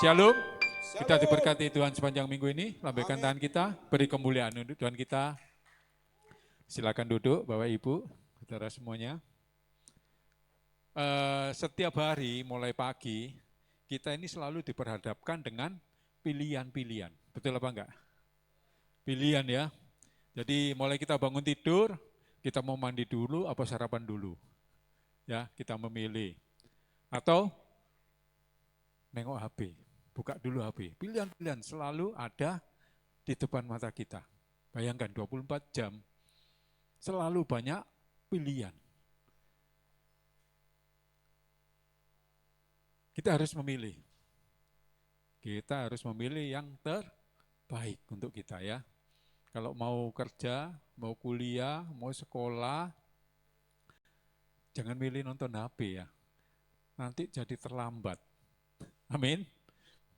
Shalom, kita Shalom. diberkati Tuhan sepanjang minggu ini. Lambaikan Amin. tangan kita, beri kemuliaan untuk Tuhan kita. Silakan duduk Bapak Ibu, saudara semuanya. Setiap hari mulai pagi, kita ini selalu diperhadapkan dengan pilihan-pilihan. Betul apa enggak? Pilihan ya. Jadi mulai kita bangun tidur, kita mau mandi dulu apa sarapan dulu. Ya, kita memilih. Atau nengok HP, buka dulu HP. Pilihan-pilihan selalu ada di depan mata kita. Bayangkan 24 jam, selalu banyak pilihan. Kita harus memilih. Kita harus memilih yang terbaik untuk kita ya. Kalau mau kerja, mau kuliah, mau sekolah, jangan milih nonton HP ya. Nanti jadi terlambat. Amin.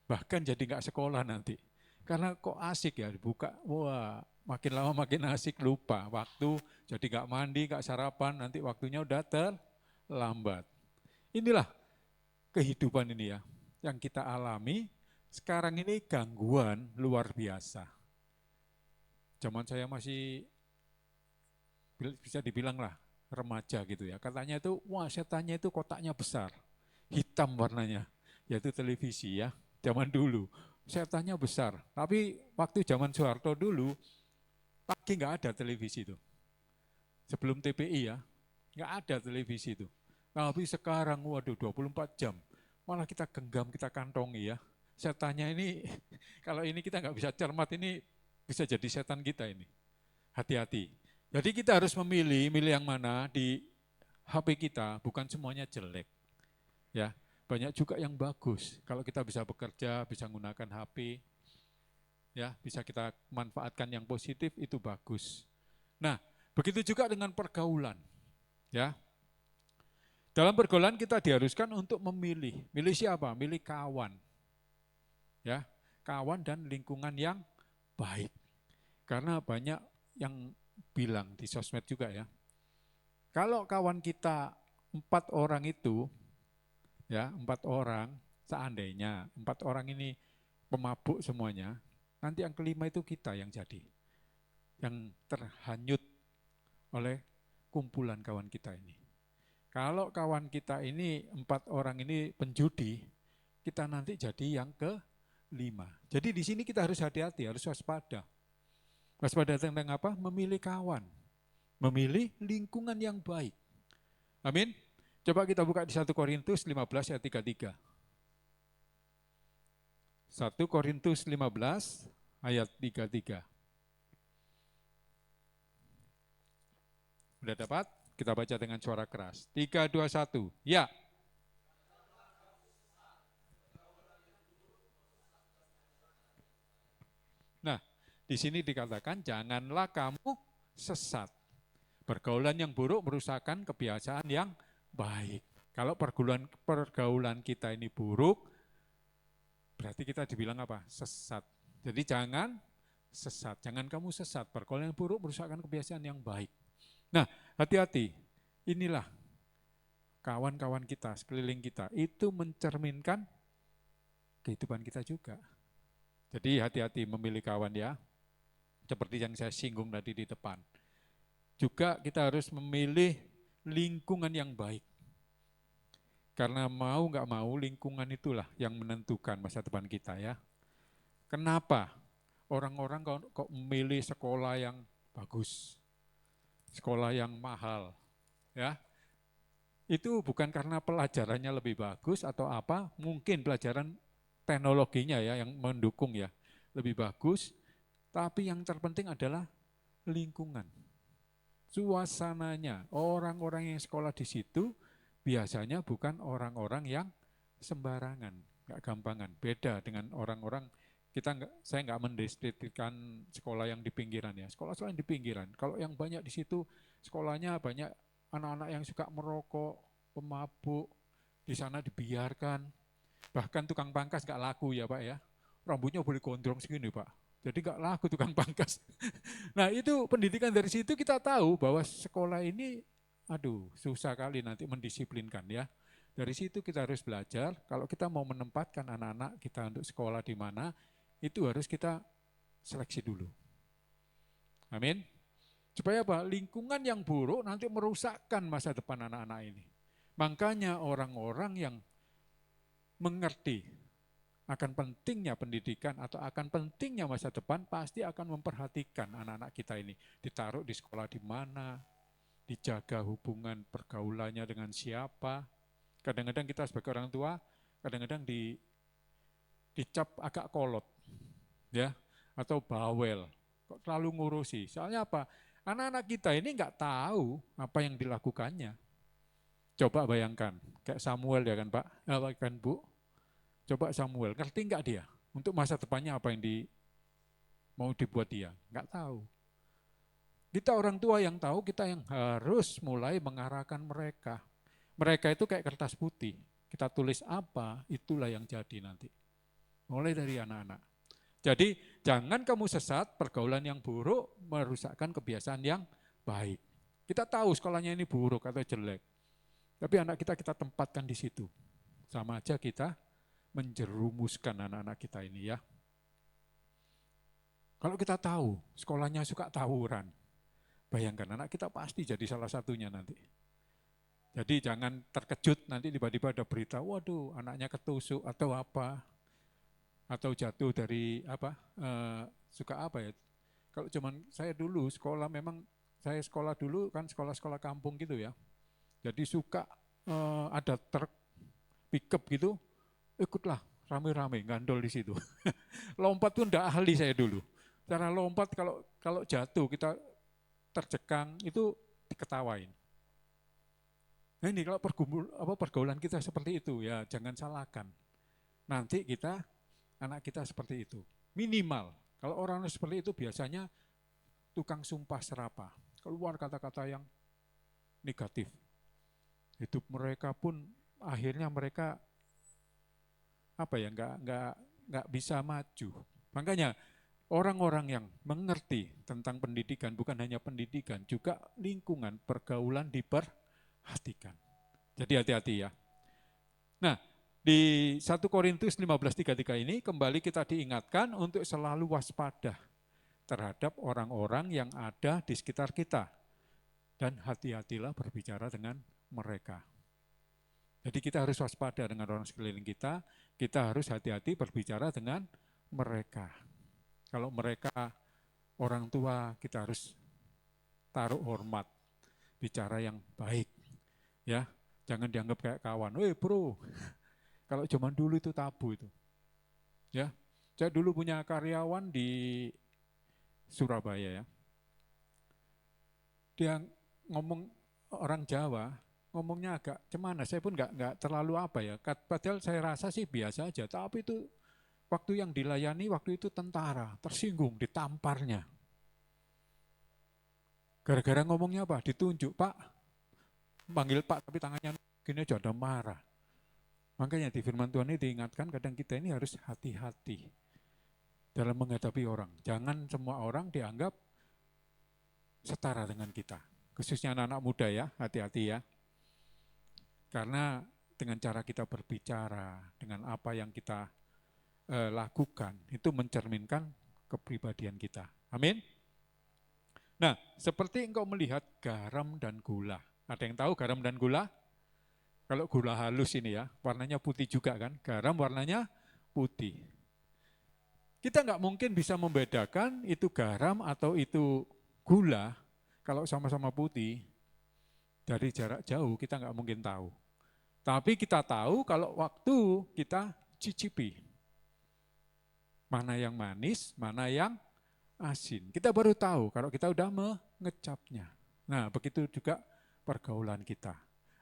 Bahkan jadi nggak sekolah nanti. Karena kok asik ya dibuka, wah makin lama makin asik, lupa waktu, jadi nggak mandi, nggak sarapan, nanti waktunya udah terlambat. Inilah kehidupan ini ya, yang kita alami sekarang ini gangguan luar biasa. Zaman saya masih bisa dibilang lah remaja gitu ya, katanya itu, wah setannya itu kotaknya besar, hitam warnanya, yaitu televisi ya, zaman dulu. Setannya besar, tapi waktu zaman Soeharto dulu, pagi nggak ada televisi itu. Sebelum TPI ya, nggak ada televisi itu. Tapi sekarang, waduh 24 jam, malah kita genggam, kita kantongi ya. Setannya ini, kalau ini kita nggak bisa cermat, ini bisa jadi setan kita ini. Hati-hati. Jadi kita harus memilih, milih yang mana di HP kita, bukan semuanya jelek. Ya, banyak juga yang bagus. Kalau kita bisa bekerja, bisa menggunakan HP, ya bisa kita manfaatkan yang positif, itu bagus. Nah, begitu juga dengan pergaulan. Ya, dalam pergaulan kita diharuskan untuk memilih. Milih siapa? Milih kawan. Ya, kawan dan lingkungan yang baik. Karena banyak yang bilang di sosmed juga ya. Kalau kawan kita 4 orang itu, ya 4 orang, seandainya 4 orang ini pemabuk semuanya, nanti yang kelima itu kita yang jadi, yang terhanyut oleh kumpulan kawan kita ini. Kalau kawan kita ini 4 orang ini penjudi, kita nanti jadi yang kelima. Jadi di sini kita harus hati-hati, harus waspada. Waspada tentang apa? Memilih kawan, memilih lingkungan yang baik. Amin. Coba kita buka di 1 Korintus 15 ayat 33. 1 Korintus 15 ayat 33. Sudah dapat? Kita baca dengan suara keras. 3, 2, 1. Ya. Nah, di sini dikatakan janganlah kamu sesat. Pergaulan yang buruk merusakkan kebiasaan yang baik. Kalau pergaulan kita ini buruk, berarti kita dibilang apa? Sesat. Jadi jangan sesat, jangan kamu sesat. Pergaulan yang buruk merusakkan kebiasaan yang baik. Nah, hati-hati. Inilah kawan-kawan kita, sekeliling kita, itu mencerminkan kehidupan kita juga. Jadi hati-hati memilih kawan ya, seperti yang saya singgung tadi di depan. Juga kita harus memilih lingkungan yang baik. Karena mau nggak mau lingkungan itulah yang menentukan masa depan kita ya. Kenapa orang-orang kok memilih sekolah yang bagus, sekolah yang mahal ya? Itu bukan karena pelajarannya lebih bagus atau apa, mungkin pelajaran teknologinya ya yang mendukung ya lebih bagus, tapi yang terpenting adalah lingkungan, suasananya. Orang-orang yang sekolah di situ biasanya bukan orang-orang yang sembarangan, nggak gampangan. Beda dengan orang-orang, saya nggak mendeskripsikan sekolah yang di pinggiran ya. Sekolah-sekolah yang di pinggiran, kalau yang banyak di situ sekolahnya banyak anak-anak yang suka merokok, pemabuk, di sana dibiarkan. Bahkan tukang pangkas nggak laku ya Pak ya. Rambutnya boleh gondrong segini Pak. Jadi nggak laku tukang pangkas. Nah itu pendidikan dari situ kita tahu bahwa sekolah ini, aduh susah kali nanti mendisiplinkan ya. Dari situ kita harus belajar, kalau kita mau menempatkan anak-anak kita untuk sekolah di mana, itu harus kita seleksi dulu. Amin. Supaya apa? Lingkungan yang buruk nanti merusakkan masa depan anak-anak ini. Makanya orang-orang yang mengerti akan pentingnya pendidikan atau akan pentingnya masa depan pasti akan memperhatikan anak-anak kita ini. Ditaruh di sekolah di mana, dijaga hubungan pergaulannya dengan siapa. Kadang-kadang kita sebagai orang tua, kadang-kadang dicap agak kolot, ya, atau bawel, kok terlalu ngurusi. Soalnya apa? Anak-anak kita ini nggak tahu apa yang dilakukannya. Coba bayangkan, kayak Samuel ya kan Pak, kan Bu? Coba Samuel, ngerti nggak dia? Untuk masa depannya apa yang mau dibuat dia? Nggak tahu. Kita orang tua yang tahu, kita yang harus mulai mengarahkan mereka. Mereka itu kayak kertas putih. Kita tulis apa, itulah yang jadi nanti. Mulai dari anak-anak. Jadi jangan kamu sesat, pergaulan yang buruk merusakkan kebiasaan yang baik. Kita tahu sekolahnya ini buruk atau jelek. Tapi anak kita tempatkan di situ. Sama aja kita menjerumuskan anak-anak kita ini ya. Kalau kita tahu sekolahnya suka tawuran, bayangkan anak kita pasti jadi salah satunya nanti. Jadi jangan terkejut nanti tiba-tiba ada berita, waduh anaknya ketusuk atau apa, atau jatuh dari apa, suka apa ya. Kalau cuman saya dulu sekolah memang, saya sekolah dulu kan sekolah-sekolah kampung gitu ya. Jadi suka ada truk pickup gitu, ikutlah rame-rame gandol di situ. Lompat pun enggak ahli saya dulu. Cara lompat kalau jatuh kita terjekang itu diketawain. Nah ini kalau pergaulan kita seperti itu ya jangan salahkan. Nanti anak kita seperti itu. Minimal kalau orang seperti itu biasanya tukang sumpah serapah. Keluar kata-kata yang negatif. Hidup mereka pun akhirnya mereka apa ya nggak bisa maju. Makanya orang-orang yang mengerti tentang pendidikan, bukan hanya pendidikan, juga lingkungan pergaulan diperhatikan. Jadi hati-hati ya. Nah, di 1 Korintus 15:33 ini kembali kita diingatkan untuk selalu waspada terhadap orang-orang yang ada di sekitar kita. Dan hati-hatilah berbicara dengan mereka. Jadi kita harus waspada dengan orang sekeliling kita harus hati-hati berbicara dengan mereka. Kalau mereka orang tua, kita harus taruh hormat, bicara yang baik. Ya, jangan dianggap kayak kawan. Woi bro, kalau zaman dulu itu tabu itu. Ya, saya dulu punya karyawan di Surabaya ya. Dia ngomong orang Jawa, ngomongnya agak cemana, saya pun nggak terlalu apa ya. Padahal saya rasa sih biasa aja, tapi itu waktu yang dilayani waktu itu tentara, tersinggung, ditamparnya. Gara-gara ngomongnya apa? Ditunjuk, Pak. Panggil Pak, tapi tangannya gini aja ada marah. Makanya di firman Tuhan ini diingatkan kadang kita ini harus hati-hati dalam menghadapi orang. Jangan semua orang dianggap setara dengan kita. Khususnya anak-anak muda ya, hati-hati ya. Karena dengan cara kita berbicara, dengan apa yang kita lakukan, itu mencerminkan kepribadian kita. Amin. Nah, seperti engkau melihat garam dan gula. Ada yang tahu garam dan gula? Kalau gula halus ini ya, warnanya putih juga kan. Garam warnanya putih. Kita nggak mungkin bisa membedakan itu garam atau itu gula kalau sama-sama putih. Dari jarak jauh kita nggak mungkin tahu. Tapi kita tahu kalau waktu kita cicipi. Mana yang manis, mana yang asin. Kita baru tahu kalau kita udah mengecapnya. Nah, begitu juga pergaulan kita.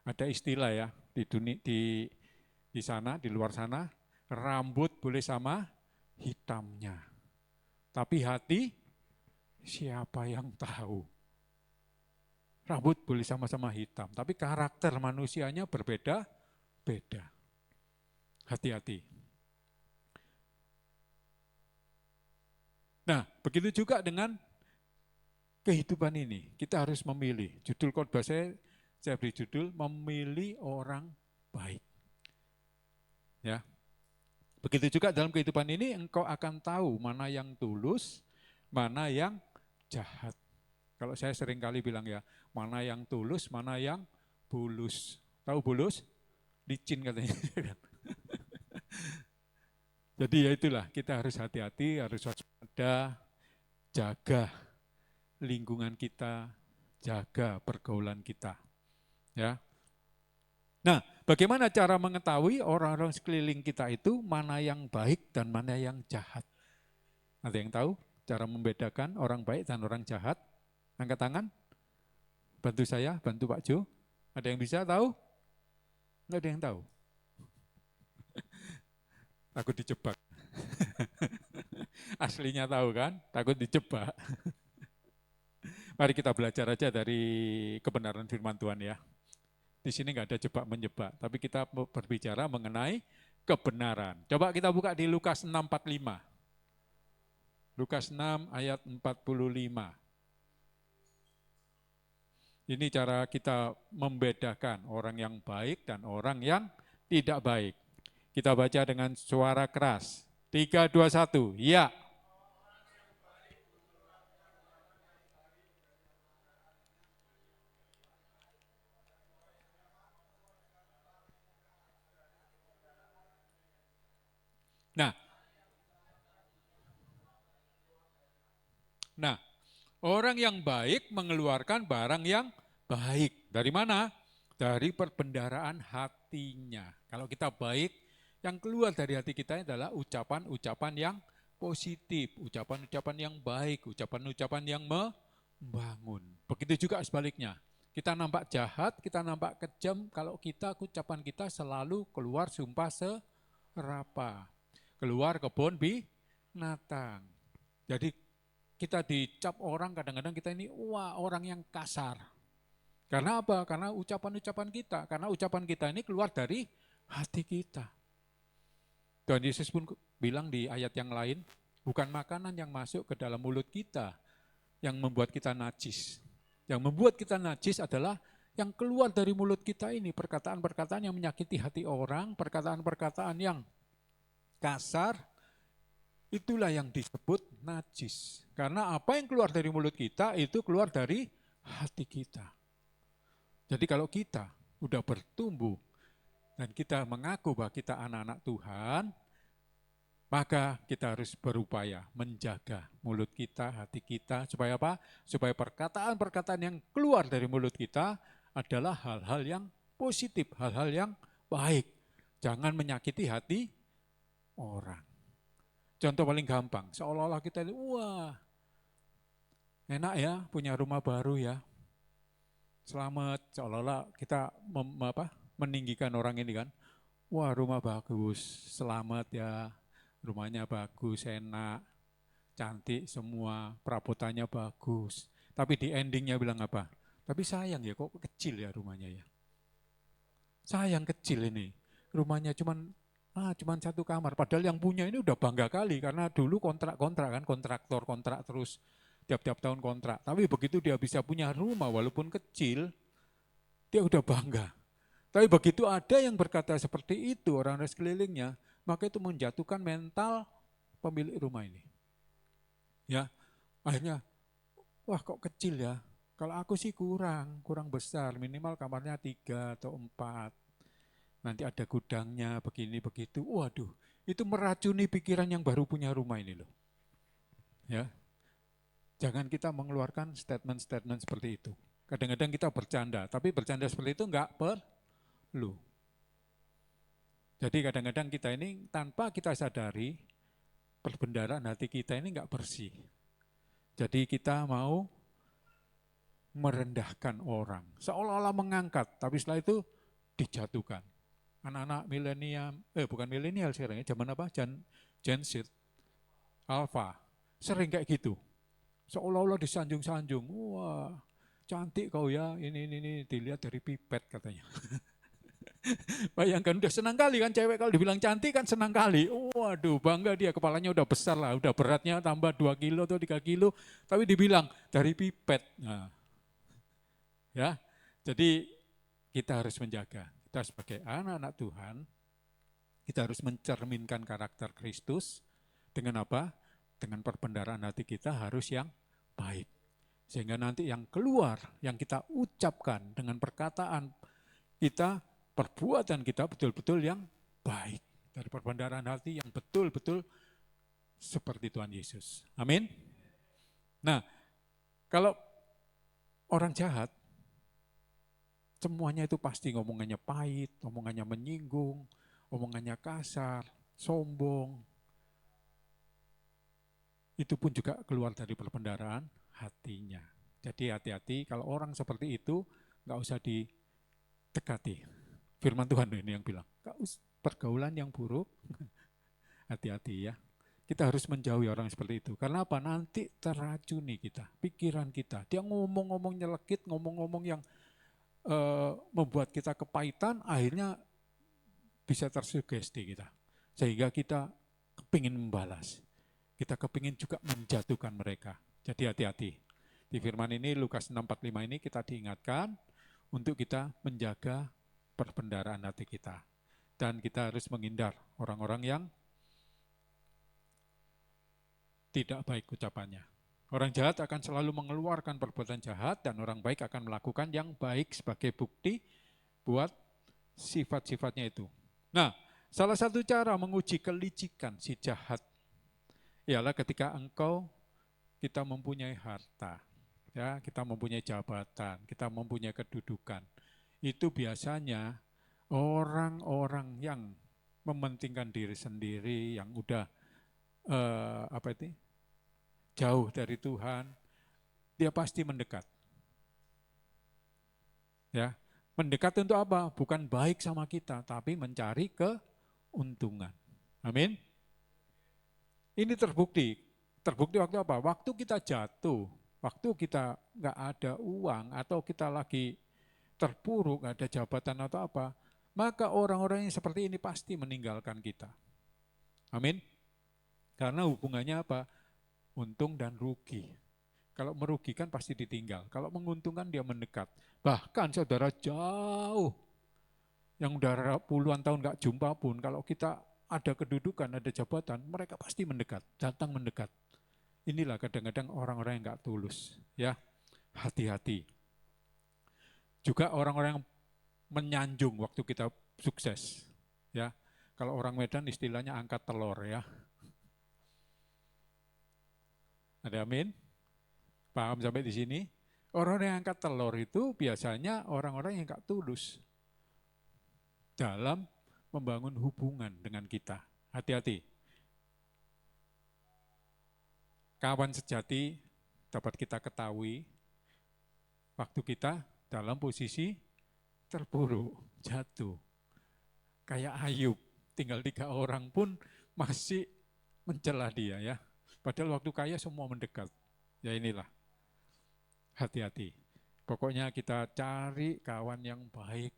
Ada istilah ya di sana, di luar sana, rambut boleh sama hitamnya. Tapi hati siapa yang tahu? Rambut boleh sama-sama hitam, tapi karakter manusianya berbeda-beda. Hati-hati. Nah, begitu juga dengan kehidupan ini. Kita harus memilih. Judul khotbah saya beri judul memilih orang baik. Ya. Begitu juga dalam kehidupan ini engkau akan tahu mana yang tulus, mana yang jahat. Kalau saya sering kali bilang ya, mana yang tulus, mana yang bulus. Tahu bulus? Licin katanya. Jadi ya itulah, kita harus hati-hati, harus waspada, jaga lingkungan kita, jaga pergaulan kita. Ya. Nah, bagaimana cara mengetahui orang-orang sekeliling kita itu mana yang baik dan mana yang jahat? Ada yang tahu cara membedakan orang baik dan orang jahat? Angkat tangan. Bantu saya, bantu Pak Jo. Ada yang bisa tahu? Enggak ada yang tahu. Takut dijebak. Aslinya tahu kan? Takut dijebak. Mari kita belajar aja dari kebenaran firman Tuhan ya. Di sini nggak ada jebak menjebak, tapi kita berbicara mengenai kebenaran. Coba kita buka di Lukas 6:45. Lukas 6 ayat 45. Ini cara kita membedakan orang yang baik dan orang yang tidak baik. Kita baca dengan suara keras. 3, 2, 1, ya. Nah, orang yang baik mengeluarkan barang yang baik. Dari mana? Dari perbendaharaan hatinya. Kalau kita baik, yang keluar dari hati kita adalah ucapan-ucapan yang positif, ucapan-ucapan yang baik, ucapan-ucapan yang membangun. Begitu juga sebaliknya. Kita nampak jahat, kita nampak kejam, kalau ucapan kita selalu keluar sumpah serapa. Keluar kebun binatang. Jadi kita dicap orang kadang-kadang kita ini wah orang yang kasar. Karena apa? Karena ucapan-ucapan kita. Karena ucapan kita ini keluar dari hati kita. Tuhan Yesus pun bilang di ayat yang lain, bukan makanan yang masuk ke dalam mulut kita yang membuat kita najis. Yang membuat kita najis adalah yang keluar dari mulut kita ini, perkataan-perkataan yang menyakiti hati orang, perkataan-perkataan yang kasar, itulah yang disebut najis. Karena apa yang keluar dari mulut kita itu keluar dari hati kita. Jadi kalau kita udah bertumbuh dan kita mengaku bahwa kita anak-anak Tuhan, maka kita harus berupaya menjaga mulut kita, hati kita, supaya apa? Supaya perkataan-perkataan yang keluar dari mulut kita adalah hal-hal yang positif, hal-hal yang baik. Jangan menyakiti hati orang. Contoh paling gampang, seolah-olah kita ini, wah enak ya punya rumah baru ya. Selamat, seolah-olah kita meninggikan orang ini kan. Wah rumah bagus, selamat ya, rumahnya bagus, enak, cantik semua, perabotannya bagus. Tapi di endingnya bilang apa? Tapi sayang ya kok kecil ya rumahnya ya. Sayang kecil ini, rumahnya cuman satu kamar. Padahal yang punya ini udah bangga kali karena dulu kontrak-kontrak kan, kontraktor kontrak terus tiap-tiap tahun kontrak. Tapi begitu dia bisa punya rumah walaupun kecil, dia udah bangga. Tapi begitu ada yang berkata seperti itu orang-orang sekelilingnya, maka itu menjatuhkan mental pemilik rumah ini. Ya, akhirnya, wah kok kecil ya. Kalau aku sih kurang besar, minimal kamarnya 3 atau 4. Nanti ada gudangnya, begini begitu. Waduh, itu meracuni pikiran yang baru punya rumah ini loh. Ya, jangan kita mengeluarkan statement-statement seperti itu. Kadang-kadang kita bercanda, tapi bercanda seperti itu enggak perlu. Jadi kadang-kadang kita ini tanpa kita sadari, perbendaharaan hati kita ini enggak bersih. Jadi kita mau merendahkan orang, seolah-olah mengangkat, tapi setelah itu dijatuhkan. Anak-anak milenial, bukan milenial sekarang ya, zaman apa? Gen Z, Alpha, sering kayak gitu. Seolah-olah disanjung-sanjung, wah cantik kau ya, ini dilihat dari pipet katanya. Bayangkan udah senang kali kan cewek kalau dibilang cantik kan senang kali. Waduh bangga dia, kepalanya udah besar lah, udah beratnya tambah 2 kilo atau 3 kilo, tapi dibilang dari pipet. Nah, ya, jadi kita harus menjaga. Kita sebagai anak-anak Tuhan, Kita harus mencerminkan karakter Kristus dengan apa? Dengan perbendaharaan hati kita harus yang baik. Sehingga nanti yang keluar, yang kita ucapkan dengan perkataan kita, perbuatan kita betul-betul yang baik. Dari perbendaharaan hati yang betul-betul seperti Tuhan Yesus. Amin. Nah, kalau orang jahat, semuanya itu pasti ngomongannya pahit, omongannya menyinggung, omongannya kasar, sombong. Itu pun juga keluar dari perbendaharaan hatinya. Jadi hati-hati kalau orang seperti itu nggak usah didekati. Firman Tuhan ini yang bilang, pergaulan yang buruk, hati-hati ya. Kita harus menjauhi orang seperti itu. Karena apa? Nanti teracuni kita, pikiran kita. Dia ngomong-ngomong nyelekit, ngomong-ngomong yang membuat kita kepahitan, akhirnya bisa tersugesti kita. Sehingga kita kepingin membalas. Kita kepingin juga menjatuhkan mereka. Jadi hati-hati. Di firman ini, Lukas 6:45 ini kita diingatkan untuk kita menjaga perbendaharaan hati kita. Dan kita harus menghindar orang-orang yang tidak baik ucapannya. Orang jahat akan selalu mengeluarkan perbuatan jahat dan orang baik akan melakukan yang baik sebagai bukti buat sifat-sifatnya itu. Nah, salah satu cara menguji kelicikan si jahat ialah ketika kita mempunyai harta, ya, kita mempunyai jabatan, kita mempunyai kedudukan. Itu biasanya orang-orang yang mementingkan diri sendiri, yang udah jauh dari Tuhan, dia pasti mendekat. Ya, mendekat untuk apa? Bukan baik sama kita, tapi mencari keuntungan. Amin. Ini terbukti. Terbukti waktu apa? Waktu kita jatuh, waktu kita nggak ada uang atau kita lagi terpuruk, nggak ada jabatan atau apa, maka orang-orang yang seperti ini pasti meninggalkan kita. Amin. Karena hubungannya apa? Untung dan rugi. Kalau merugikan pasti ditinggal. Kalau menguntungkan dia mendekat. Bahkan saudara jauh, yang udah puluhan tahun nggak jumpa pun, kalau kita ada kedudukan, ada jabatan, mereka pasti mendekat, datang mendekat. Inilah kadang-kadang orang-orang yang nggak tulus, ya. Hati-hati. Juga orang-orang yang menyanjung waktu kita sukses, ya. Kalau orang Medan istilahnya angkat telur, ya. Ada amin? Paham sampai di sini? Orang yang angkat telur itu biasanya orang-orang yang nggak tulus dalam membangun hubungan dengan kita. Hati-hati. Kawan sejati dapat kita ketahui waktu kita dalam posisi terpuruk, jatuh. Kayak Ayub, tinggal 3 orang pun masih mencela dia ya. Padahal waktu kaya semua mendekat. Ya inilah, hati-hati. Pokoknya kita cari kawan yang baik,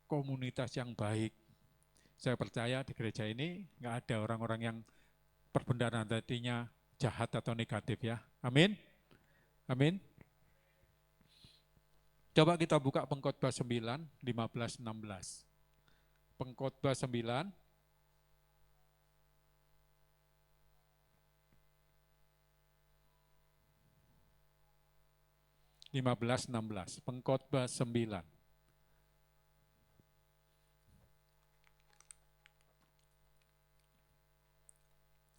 komunitas yang baik. Saya percaya di gereja ini nggak ada orang-orang yang perbendaharaan hatinya jahat atau negatif ya. Amin. Amin. Coba kita buka Pengkhotbah 9, 15, 16. Pengkhotbah 9, 15, 16. Pengkhotbah 9.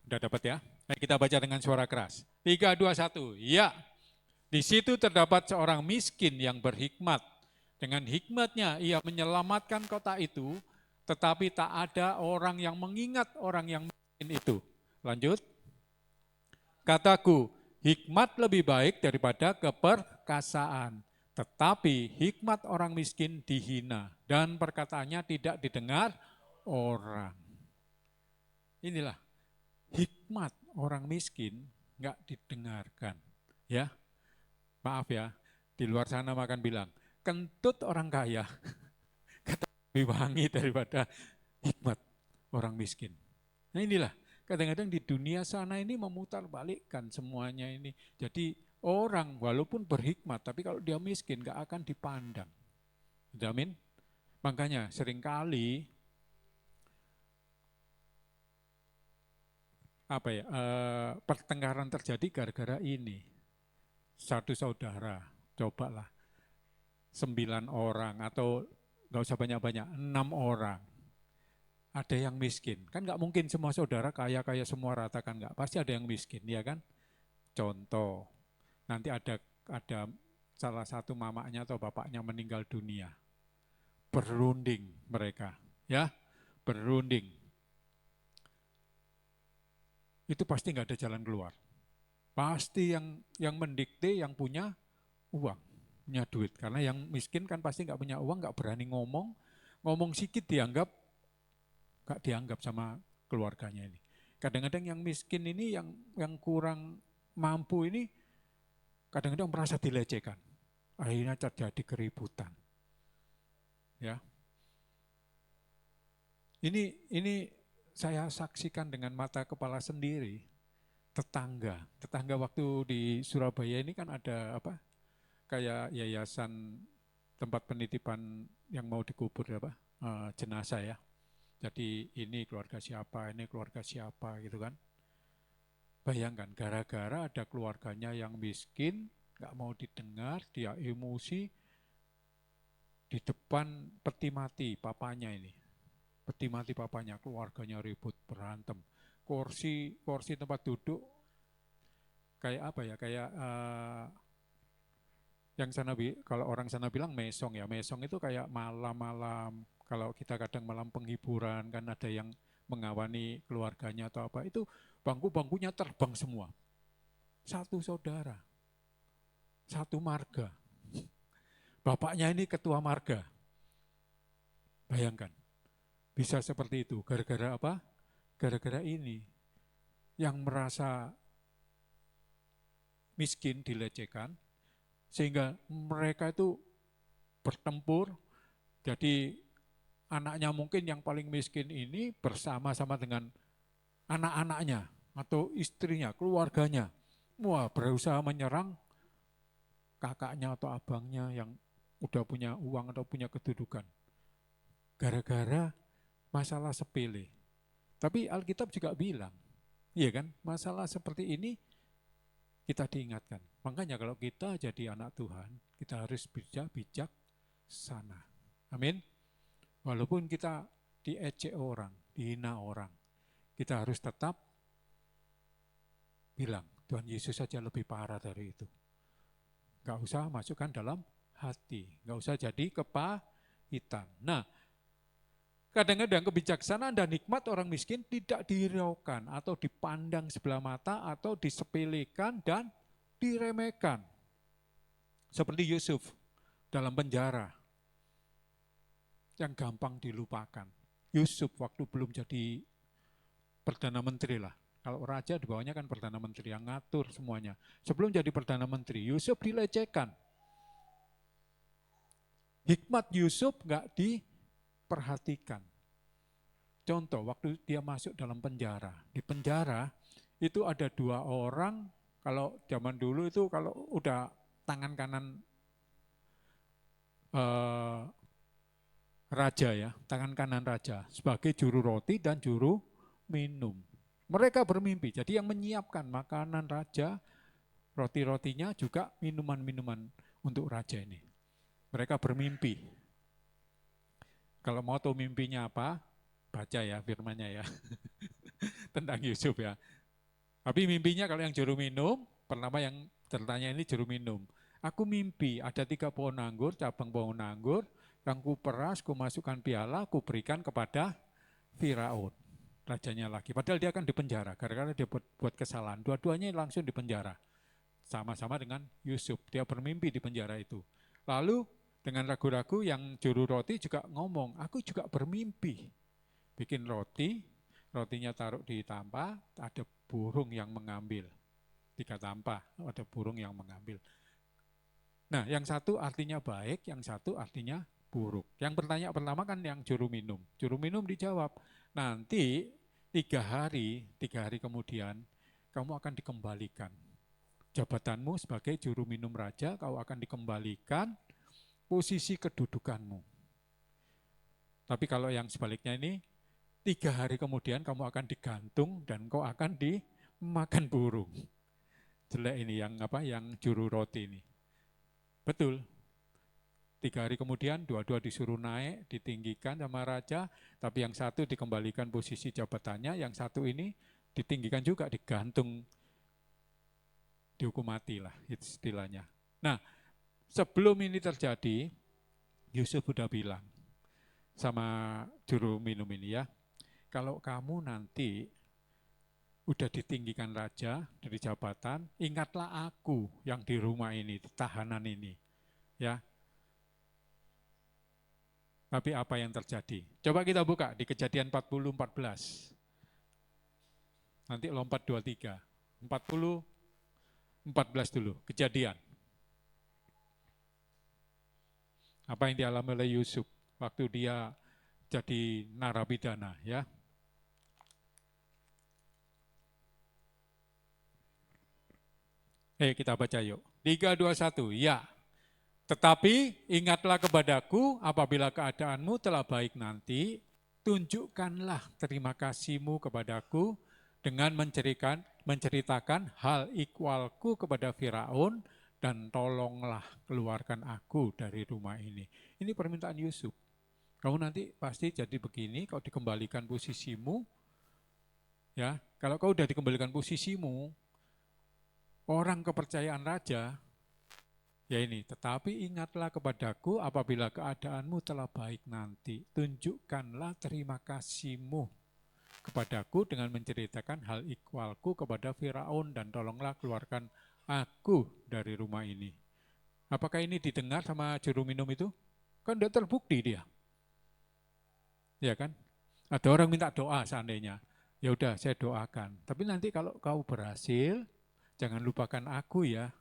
Sudah dapat ya? Baik, kita baca dengan suara keras. 3, 2, 1. Ya, di situ terdapat seorang miskin yang berhikmat. Dengan hikmatnya ia menyelamatkan kota itu, tetapi tak ada orang yang mengingat orang yang miskin itu. Lanjut. Kataku, hikmat lebih baik daripada keperkasaan. Tetapi hikmat orang miskin dihina dan perkataannya tidak didengar orang. Inilah hikmat orang miskin nggak didengarkan. Ya, maaf ya, di luar sana makan bilang, kentut orang kaya lebih wangi daripada hikmat orang miskin. Nah inilah, kadang-kadang di dunia sana ini memutar balikkan semuanya ini. Jadi orang walaupun berhikmat, tapi kalau dia miskin nggak akan dipandang. Amin? Makanya seringkali pertengkaran terjadi gara-gara ini. Satu saudara, cobalah 9 orang atau nggak usah banyak-banyak, 6 orang. Ada yang miskin, kan nggak mungkin semua saudara kaya-kaya semua rata kan nggak, pasti ada yang miskin, ya kan? Contoh, nanti ada salah satu mamanya atau bapaknya meninggal dunia, berunding mereka, ya, berunding. Itu pasti nggak ada jalan keluar. Pasti yang mendikte yang punya uang, punya duit. Karena yang miskin kan pasti nggak punya uang, nggak berani ngomong sedikit nggak dianggap sama keluarganya ini. Kadang-kadang yang miskin ini, yang kurang mampu ini, kadang-kadang merasa dilecehkan. Akhirnya terjadi keributan. Ya, ini saya saksikan dengan mata kepala sendiri. Tetangga waktu di Surabaya ini kan ada kayak yayasan tempat penitipan yang mau dikubur jenazah ya. Jadi ini keluarga siapa gitu kan. Bayangkan gara-gara ada keluarganya yang miskin, nggak mau didengar, dia emosi di depan peti mati papanya ini. Peti mati papanya, keluarganya ribut, berantem. Kursi tempat duduk kayak yang kalau orang sana bilang mesong ya, mesong itu kayak malam-malam, kalau kita kadang malam penghiburan kan ada yang mengawani keluarganya atau apa, itu bangku-bangkunya terbang semua. Satu saudara, satu marga. Bapaknya ini ketua marga. Bayangkan, bisa seperti itu, gara-gara apa? Gara-gara ini, yang merasa miskin dilecehkan, sehingga mereka itu bertempur. Jadi anaknya mungkin yang paling miskin ini bersama-sama dengan anak-anaknya atau istrinya, keluarganya. Wah, berusaha menyerang kakaknya atau abangnya yang udah punya uang atau punya kedudukan. Gara-gara masalah sepele. Tapi Alkitab juga bilang, iya kan, masalah seperti ini kita diingatkan. Makanya kalau kita jadi anak Tuhan, kita harus bijak sana. Amin. Walaupun kita diejek orang, dihina orang, kita harus tetap bilang, Tuhan Yesus saja lebih parah dari itu. Gak usah masukkan dalam hati, gak usah jadi kepahitan. Nah, kadang-kadang kebijaksanaan dan hikmat orang miskin tidak dihiraukan atau dipandang sebelah mata atau disepelekan dan diremehkan. Seperti Yusuf dalam penjara yang gampang dilupakan. Yusuf waktu belum jadi Perdana Menteri lah. Kalau raja di bawahnya kan Perdana Menteri yang ngatur semuanya. Sebelum jadi Perdana Menteri, Yusuf dilecehkan. Hikmat Yusuf nggak diperhatikan. Contoh, waktu dia masuk dalam penjara. Di penjara itu ada 2 orang, kalau zaman dulu itu kalau udah tangan kanan raja ya, tangan kanan raja sebagai juru roti dan juru minum. Mereka bermimpi, jadi yang menyiapkan makanan raja, roti-rotinya juga minuman-minuman untuk raja ini. Mereka bermimpi. Kalau mau tahu mimpinya apa, baca ya firman-Nya ya. Tentang Yusuf ya. Tapi mimpinya kalau yang juru minum, pertama yang ceritanya ini juru minum. Aku mimpi ada 3 pohon anggur, cabang pohon anggur, yang ku peras, ku masukkan piala, ku berikan kepada Firaun. Rajanya lagi. Padahal dia akan dipenjara, gara-gara dia buat kesalahan. Dua-duanya langsung dipenjara. Sama-sama dengan Yusuf, dia bermimpi di penjara itu. Lalu dengan ragu-ragu yang juru roti juga ngomong, aku juga bermimpi. Bikin roti, rotinya taruh di tampah, ada burung yang mengambil. 3 tampah, ada burung yang mengambil. Nah, yang satu artinya baik, yang satu artinya buruk. Yang pertanyaan pertama kan yang juru minum. Juru minum dijawab, nanti 3 hari kemudian kamu akan dikembalikan. Jabatanmu sebagai juru minum raja, kau akan dikembalikan posisi kedudukanmu. Tapi kalau yang sebaliknya ini, 3 hari kemudian kamu akan digantung dan kau akan dimakan burung. Jelek ini yang juru roti ini. Betul. 3 hari kemudian dua-dua disuruh naik, ditinggikan sama raja, tapi yang satu dikembalikan posisi jabatannya, yang satu ini ditinggikan juga, digantung, dihukum mati lah istilahnya. Nah, sebelum ini terjadi, Yusuf udah bilang sama juru minum ini ya, kalau kamu nanti udah ditinggikan raja dari jabatan, ingatlah aku yang di rumah ini, di tahanan ini. Ya. Tapi apa yang terjadi? Coba kita buka di Kejadian 40:14. Nanti lompat 23. 40:14 dulu, Kejadian. Apa yang dialami oleh Yusuf waktu dia jadi narapidana, ya. Kita baca yuk. 3, 2, 1, ya. Tetapi ingatlah kepadaku apabila keadaanmu telah baik nanti, tunjukkanlah terima kasihmu kepadaku dengan menceritakan hal ikhwalku kepada Firaun, dan tolonglah keluarkan aku dari rumah ini. Ini permintaan Yusuf. Kamu nanti pasti jadi begini, kau dikembalikan posisimu, ya. Kalau kau udah dikembalikan posisimu, orang kepercayaan raja, ya ini, tetapi ingatlah kepadaku apabila keadaanmu telah baik nanti, tunjukkanlah terima kasihmu kepadaku dengan menceritakan hal ikhwalku kepada Firaun, dan tolonglah keluarkan aku dari rumah ini. Apakah ini didengar sama juru minum itu? Kan tidak terbukti dia. Ya kan? Ada orang minta doa seandainya. Ya udah, saya doakan. Tapi nanti kalau kau berhasil, jangan lupakan aku ya.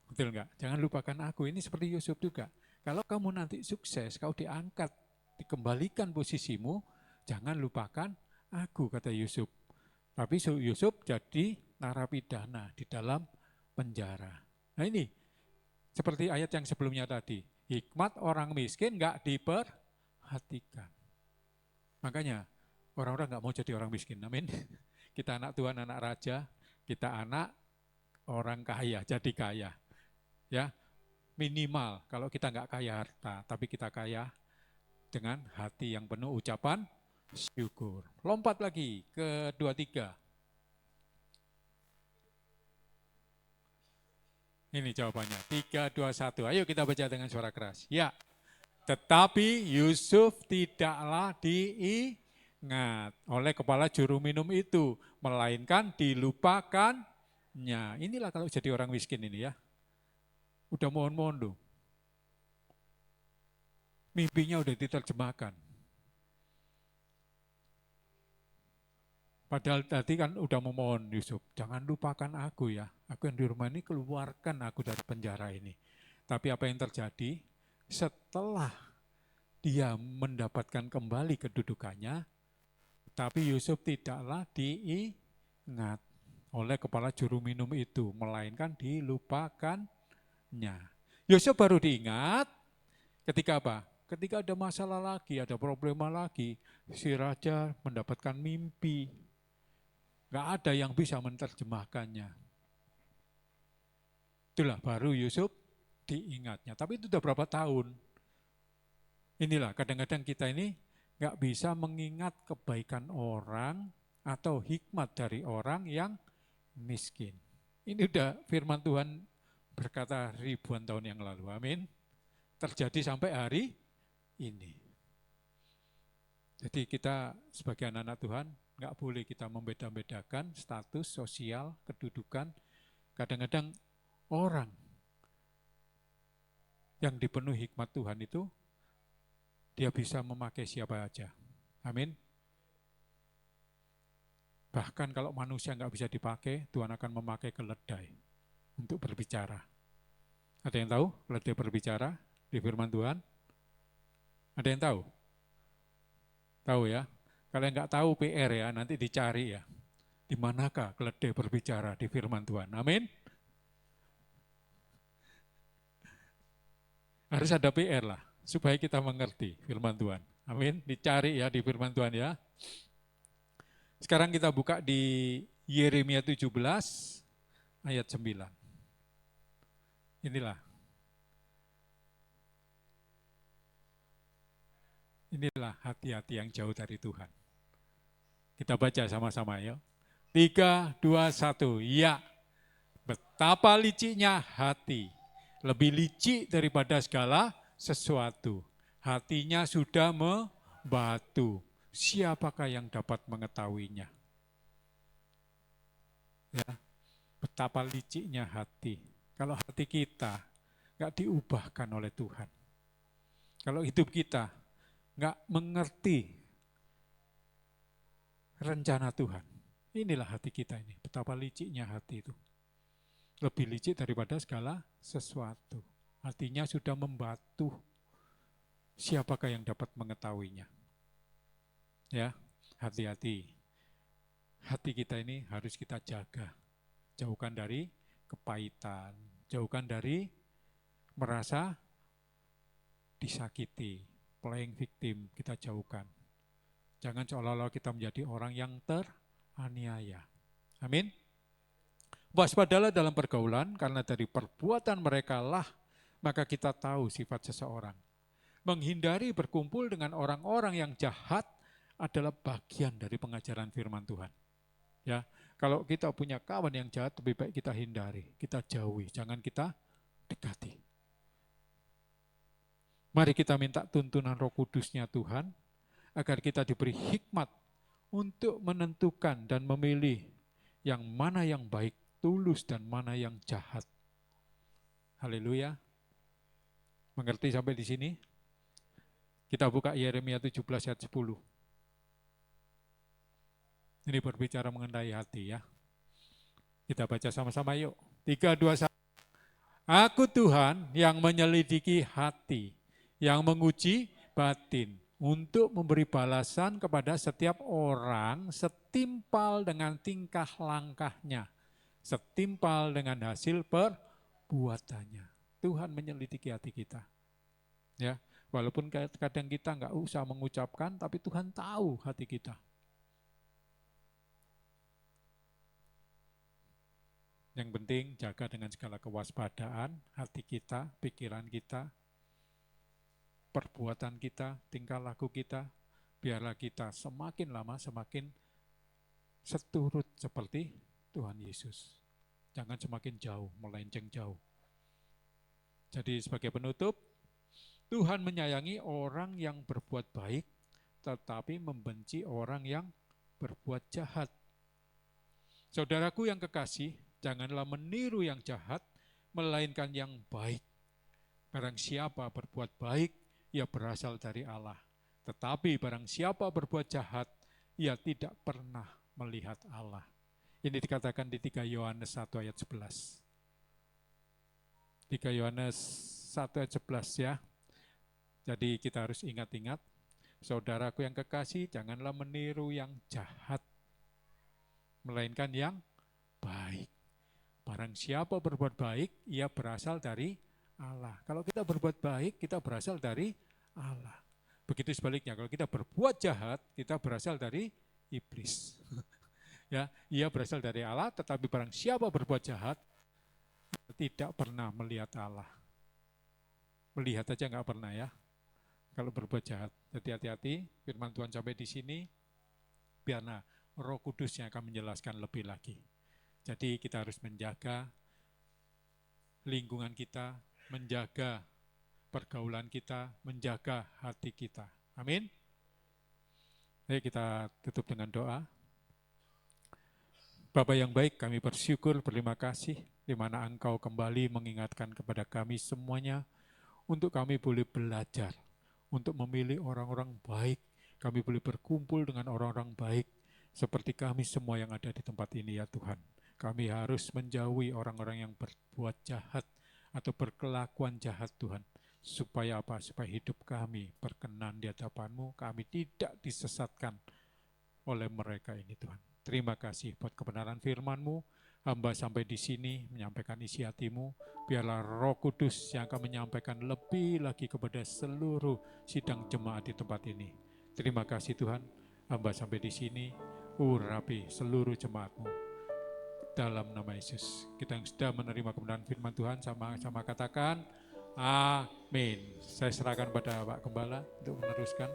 Betul enggak? Jangan lupakan aku. Ini seperti Yusuf juga. Kalau kamu nanti sukses, kau diangkat, dikembalikan posisimu, jangan lupakan aku, kata Yusuf. Tapi Yusuf jadi narapidana di dalam penjara. Nah ini, seperti ayat yang sebelumnya tadi, hikmat orang miskin enggak diperhatikan. Makanya orang-orang enggak mau jadi orang miskin, amin. Kita anak Tuhan, anak raja, kita anak orang kaya, jadi kaya. Ya, minimal kalau kita enggak kaya harta, tapi kita kaya dengan hati yang penuh ucapan syukur. Lompat lagi ke 23. Ini jawabannya, 3, 2, 1. Ayo kita baca dengan suara keras. Ya, tetapi Yusuf tidaklah diingat oleh kepala juru minum itu, melainkan dilupakannya. Inilah kalau jadi orang miskin ini ya. Udah mohon-mohon loh. Mimpinya udah diterjemahkan. Padahal tadi kan udah memohon Yusuf, jangan lupakan aku ya. Aku yang di rumah ini, keluarkan aku dari penjara ini. Tapi apa yang terjadi? Setelah dia mendapatkan kembali kedudukannya, tapi Yusuf tidaklah diingat oleh kepala juru minum itu, melainkan dilupakannya. Yusuf baru diingat ketika apa? Ketika ada masalah lagi, ada problema lagi, si raja mendapatkan mimpi. Gak ada yang bisa menerjemahkannya. Itulah baru Yusuf diingatnya. Tapi itu sudah berapa tahun? Inilah kadang-kadang kita ini gak bisa mengingat kebaikan orang atau hikmat dari orang yang miskin. Ini udah firman Tuhan berkata ribuan tahun yang lalu. Amin. Terjadi sampai hari ini. Jadi kita sebagai anak-anak Tuhan, nggak boleh kita membeda-bedakan status sosial, kedudukan. Kadang-kadang orang yang dipenuhi hikmat Tuhan itu, dia bisa memakai siapa aja. Amin. Bahkan kalau manusia nggak bisa dipakai, Tuhan akan memakai keledai untuk berbicara. Ada yang tahu keledai berbicara di firman Tuhan? Ada yang tahu? Tahu ya? Kalau nggak tahu PR ya, nanti dicari ya. Di manakah keledai berbicara di firman Tuhan? Amin. Harus ada PR lah, supaya kita mengerti firman Tuhan. Amin, dicari ya di firman Tuhan ya. Sekarang kita buka di Yeremia 17 ayat 9. Inilah hati-hati yang jauh dari Tuhan. Kita baca sama-sama ya. 3, 2, 1. Ya, betapa liciknya hati. Lebih licik daripada segala sesuatu. Hatinya sudah membatu. Siapakah yang dapat mengetahuinya? Ya, betapa liciknya hati. Kalau hati kita nggak diubahkan oleh Tuhan. Kalau hidup kita nggak mengerti rencana Tuhan. Inilah hati kita ini, betapa liciknya hati itu. Lebih licik daripada segala sesuatu. Artinya sudah membatu. Siapakah yang dapat mengetahuinya? Ya, hati-hati. Hati kita ini harus kita jaga. Jauhkan dari kepahitan, jauhkan dari merasa disakiti, playing victim, kita jauhkan. Jangan seolah-olah kita menjadi orang yang teraniaya. Amin. Waspadalah dalam pergaulan, karena dari perbuatan mereka lah maka kita tahu sifat seseorang. Menghindari berkumpul dengan orang-orang yang jahat adalah bagian dari pengajaran firman Tuhan. Ya, kalau kita punya kawan yang jahat, lebih baik kita hindari, kita jauhi, jangan kita dekati. Mari kita minta tuntunan Roh Kudusnya Tuhan, agar kita diberi hikmat untuk menentukan dan memilih yang mana yang baik, tulus, dan mana yang jahat. Haleluya. Mengerti sampai di sini? Kita buka Yeremia 17 ayat 10. Ini berbicara mengenai hati ya. Kita baca sama-sama yuk. 3, 2, 1. Aku Tuhan yang menyelidiki hati, yang menguji batin, untuk memberi balasan kepada setiap orang setimpal dengan tingkah langkahnya, setimpal dengan hasil perbuatannya. Tuhan menyelidiki hati kita. Ya, walaupun kadang kita nggak usah mengucapkan, tapi Tuhan tahu hati kita. Yang penting jaga dengan segala kewaspadaan hati kita, pikiran kita, perbuatan kita, tingkah laku kita, biarlah kita semakin lama semakin seturut seperti Tuhan Yesus. Jangan semakin jauh, melenceng jauh. Jadi sebagai penutup, Tuhan menyayangi orang yang berbuat baik, tetapi membenci orang yang berbuat jahat. Saudaraku yang kekasih, janganlah meniru yang jahat, melainkan yang baik. Barang siapa berbuat baik, ia berasal dari Allah. Tetapi barang siapa berbuat jahat, ia tidak pernah melihat Allah. Ini dikatakan di 3 Yohanes 1 ayat 11. 3 Yohanes 1 ayat 11 ya. Jadi kita harus ingat-ingat, saudaraku yang kekasih, janganlah meniru yang jahat, melainkan yang baik. Barang siapa berbuat baik, ia berasal dari Allah. Kalau kita berbuat baik, kita berasal dari Allah. Begitu sebaliknya, kalau kita berbuat jahat, kita berasal dari iblis. Ya, ia berasal dari Allah, tetapi barang siapa berbuat jahat, tidak pernah melihat Allah. Melihat aja nggak pernah ya, kalau berbuat jahat. Jadi hati-hati, firman Tuhan sampai di sini, biarlah Roh Kudus yang akan menjelaskan lebih lagi. Jadi kita harus menjaga lingkungan kita, menjaga pergaulan kita, menjaga hati kita. Amin. Ayo kita tutup dengan doa. Bapa yang baik, kami bersyukur, berterima kasih di mana Engkau kembali mengingatkan kepada kami semuanya untuk kami boleh belajar, untuk memilih orang-orang baik, kami boleh berkumpul dengan orang-orang baik, seperti kami semua yang ada di tempat ini ya Tuhan. Kami harus menjauhi orang-orang yang berbuat jahat atau berkelakuan jahat Tuhan. Supaya apa? Supaya hidup kami berkenan di hadapan-Mu, kami tidak disesatkan oleh mereka ini Tuhan. Terima kasih buat kebenaran firman-Mu, Hamba sampai di sini menyampaikan isi hatimu, biarlah Roh Kudus yang akan menyampaikan lebih lagi kepada seluruh sidang jemaat di tempat ini. Terima kasih Tuhan, hamba sampai di sini, urapi seluruh jemaat-Mu. Dalam nama Yesus, kita yang sudah menerima kebenaran firman Tuhan, sama-sama katakan, amin. Saya serahkan pada Pak Gembala untuk meneruskan.